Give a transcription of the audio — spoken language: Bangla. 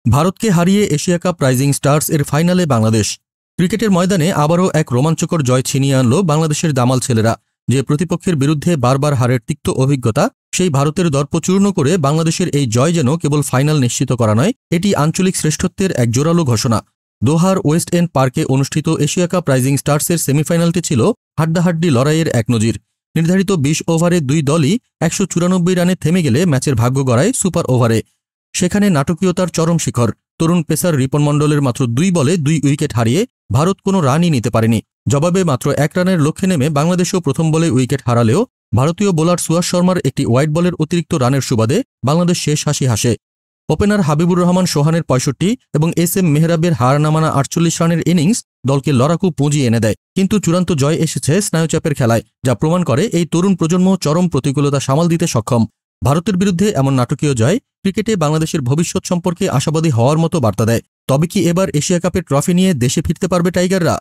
ভারতকে হারিয়ে এশিয়া কাপ রাইজিং স্টার্স এর ফাইনালে বাংলাদেশ। ক্রিকেটের ময়দানে আবারও এক রোমাঞ্চকর জয় ছিনিয়ে আনল বাংলাদেশের দামাল ছেলেরা। যে প্রতিপক্ষের বিরুদ্ধে বারবার হারের তিক্ত অভিজ্ঞতা, সেই ভারতের দর্প চূর্ণ করে বাংলাদেশের এই জয় যেন কেবল ফাইনাল নিশ্চিত করা নয়, এটি আঞ্চলিক শ্রেষ্ঠত্বের এক জোরালো ঘোষণা। দোহার ওয়েস্ট এন্ড পার্কে অনুষ্ঠিত এশিয়া কাপ রাইজিং স্টার্সের সেমিফাইনালটি ছিল হাড্ডাহাড্ডি লড়াইয়ের এক নজির। নির্ধারিত ২০ ওভারে দুই দলই ১৯৪ রানে থেমে গেলে ম্যাচের ভাগ্য গড়ায় সুপার ওভারে। সেখানে নাটকীয়তার চরম শিখর। তরুণ পেসার রিপন মণ্ডলের মাত্র ২ বলে ২ উইকেট হারিয়ে ভারত কোনো রানই নিতে পারেনি। জবাবে মাত্র ১ রানের লক্ষ্যে নেমে বাংলাদেশও প্রথম বলে উইকেট হারালেও ভারতীয় বোলার সুয়াস শর্মার একটি ওয়াইড বলের অতিরিক্ত রানের সুবাদে বাংলাদেশ শেষ হাসি হাসে। ওপেনার হাবিবুর রহমান সোহানের ৬৫ এবং এস.এম. মেহরাবের হার নামানা ৪৮ রানের ইনিংস দলকে লড়াকু পুঁজি এনে দেয়। কিন্তু চূড়ান্ত জয় এসেছে স্নায়ুচাপের খেলায়, যা প্রমাণ করে এই তরুণ প্রজন্ম চরম প্রতিকূলতা সামাল দিতে সক্ষম। ভারতের বিরুদ্ধে এমন নাটকীয় জয় ক্রিকেটে বাংলাদেশের ভবিষ্যৎ সম্পর্কে আশাবাদী হওয়ার মতো বার্তা দেয়। তবে কি এবার এশিয়া কাপের ট্রফি নিয়ে দেশে ফিরতে পারবে টাইগাররা?